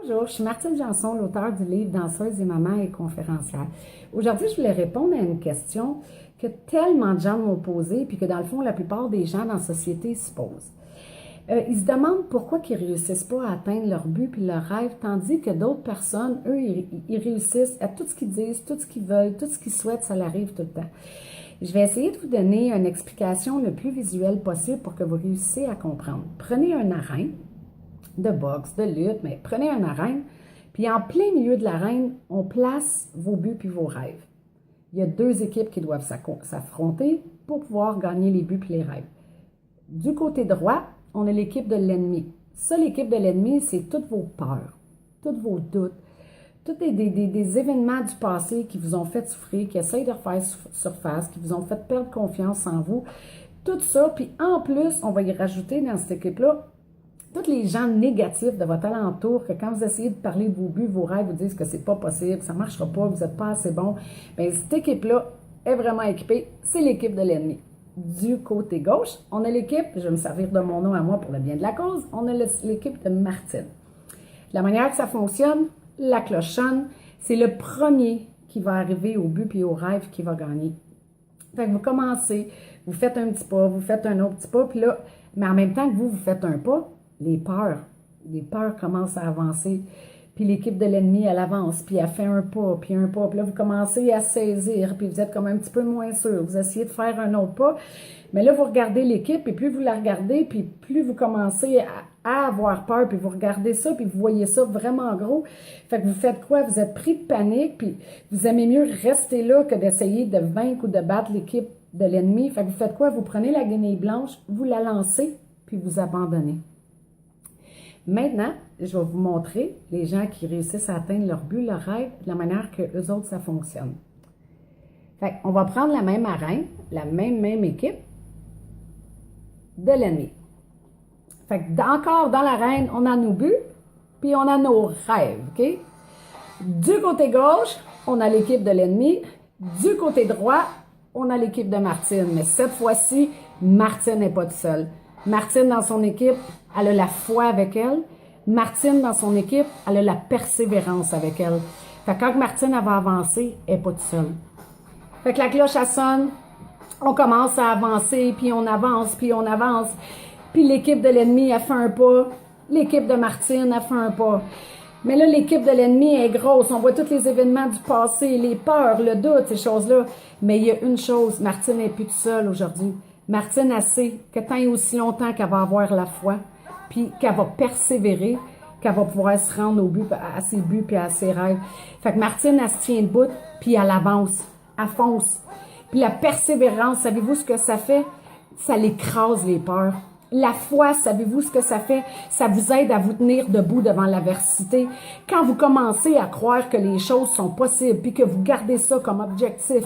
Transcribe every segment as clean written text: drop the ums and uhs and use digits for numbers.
Bonjour, je suis Martine Janson, l'auteure du livre Danseuse et maman et conférencière. Aujourd'hui, je voulais répondre à une question que tellement de gens m'ont posée, puis que dans le fond, la plupart des gens dans la société se posent. Ils se demandent pourquoi ils ne réussissent pas à atteindre leur but puis leur rêve, tandis que d'autres personnes, eux, ils réussissent à tout ce qu'ils disent, tout ce qu'ils veulent, tout ce qu'ils souhaitent, ça l'arrive tout le temps. Je vais essayer de vous donner une explication le plus visuelle possible pour que vous réussissiez à comprendre. Prenez un arène de boxe, de lutte, mais prenez un arène, puis en plein milieu de l'arène, on place vos buts puis vos rêves. Il y a deux équipes qui doivent s'affronter pour pouvoir gagner les buts puis les rêves. Du côté droit, on a l'équipe de l'ennemi. Ça, l'équipe de l'ennemi, c'est toutes vos peurs, tous vos doutes, tous des événements du passé qui vous ont fait souffrir, qui essayent de refaire surface, qui vous ont fait perdre confiance en vous. Tout ça, puis en plus, on va y rajouter dans cette équipe-là tous les gens négatifs de votre alentour, que quand vous essayez de parler de vos buts, vos rêves, vous disent que c'est pas possible, que ça marchera pas, que vous n'êtes pas assez bon. Bien, cette équipe-là est vraiment équipée, c'est l'équipe de l'ennemi. Du côté gauche, on a l'équipe, je vais me servir de mon nom à moi pour le bien de la cause, on a l'équipe de Martine. La manière que ça fonctionne, la cloche sonne, c'est le premier qui va arriver au but et au rêve qui va gagner. Fait que vous commencez, vous faites un petit pas, vous faites un autre petit pas, puis là, mais en même temps que vous faites un pas, les peurs commencent à avancer. Puis l'équipe de l'ennemi, elle avance, puis elle fait un pas, puis là, vous commencez à saisir, puis vous êtes comme un petit peu moins sûr. Vous essayez de faire un autre pas, mais là, vous regardez l'équipe, et plus vous la regardez, puis plus vous commencez à avoir peur, puis vous regardez ça, puis vous voyez ça vraiment gros. Fait que vous faites quoi? Vous êtes pris de panique, puis vous aimez mieux rester là que d'essayer de vaincre ou de battre l'équipe de l'ennemi. Fait que vous faites quoi? Vous prenez la guenille blanche, vous la lancez, puis vous abandonnez. Maintenant, je vais vous montrer les gens qui réussissent à atteindre leur but, leur rêve, de la manière que eux autres, ça fonctionne. Fait qu'on va prendre la même arène, la même équipe de l'ennemi. Fait que encore dans l'arène, on a nos buts, puis on a nos rêves, OK? Du côté gauche, on a l'équipe de l'ennemi. Du côté droit, on a l'équipe de Martine. Mais cette fois-ci, Martine n'est pas toute seule. Martine, dans son équipe, elle a la foi avec elle. Martine, dans son équipe, elle a la persévérance avec elle. Fait que quand Martine, elle va avancer, elle n'est pas toute seule. Fait que la cloche, elle sonne, on commence à avancer, puis on avance, puis on avance. Puis l'équipe de l'ennemi, elle fait un pas. L'équipe de Martine, elle fait un pas. Mais là, l'équipe de l'ennemi est grosse. On voit tous les événements du passé, les peurs, le doute, ces choses-là. Mais il y a une chose, Martine n'est plus toute seule aujourd'hui. Martine, elle sait que tant et aussi longtemps qu'elle va avoir la foi, puis qu'elle va persévérer, qu'elle va pouvoir se rendre au but, à ses buts puis à ses rêves. Fait que Martine, elle se tient debout, puis elle avance, elle fonce. Puis la persévérance, savez-vous ce que ça fait? Ça l'écrase les peurs. La foi, savez-vous ce que ça fait? Ça vous aide à vous tenir debout devant l'adversité. Quand vous commencez à croire que les choses sont possibles, puis que vous gardez ça comme objectif,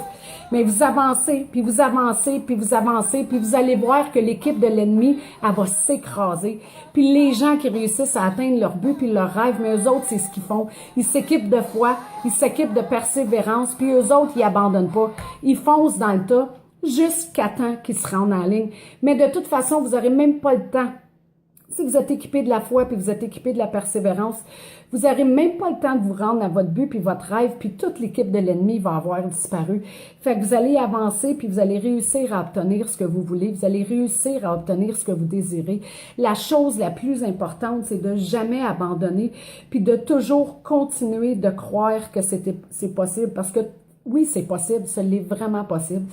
mais vous avancez, puis vous avancez, puis vous avancez, puis vous allez voir que l'équipe de l'ennemi, elle va s'écraser. Puis les gens qui réussissent à atteindre leur but puis leur rêve, mais eux autres, c'est ce qu'ils font. Ils s'équipent de foi, ils s'équipent de persévérance, puis eux autres, ils abandonnent pas. Ils foncent dans le tas, jusqu'à temps qu'ils se rendent en ligne. Mais de toute façon, vous n'aurez même pas le temps. Si vous êtes équipé de la foi puis vous êtes équipé de la persévérance, vous n'aurez même pas le temps de vous rendre à votre but puis votre rêve, puis toute l'équipe de l'ennemi va avoir disparu. Fait que vous allez avancer puis vous allez réussir à obtenir ce que vous voulez. Vous allez réussir à obtenir ce que vous désirez. La chose la plus importante, c'est de jamais abandonner puis de toujours continuer de croire que c'est possible. Parce que oui, c'est possible, ce l'est vraiment possible.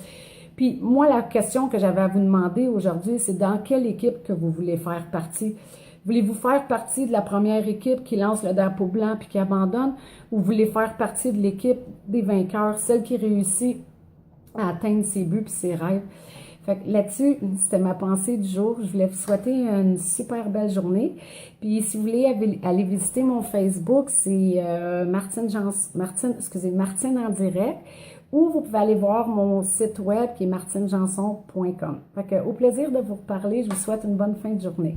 Puis moi, la question que j'avais à vous demander aujourd'hui, c'est dans quelle équipe que vous voulez faire partie? Voulez-vous faire partie de la première équipe qui lance le drapeau blanc puis qui abandonne? Ou vous voulez faire partie de l'équipe des vainqueurs, celle qui réussit à atteindre ses buts puis ses rêves? Fait que là-dessus, c'était ma pensée du jour. Je voulais vous souhaiter une super belle journée. Puis si vous voulez aller visiter mon Facebook, c'est Martine en direct. Ou vous pouvez aller voir mon site web qui est martinejanson.com. Fait que, au plaisir de vous reparler, je vous souhaite une bonne fin de journée.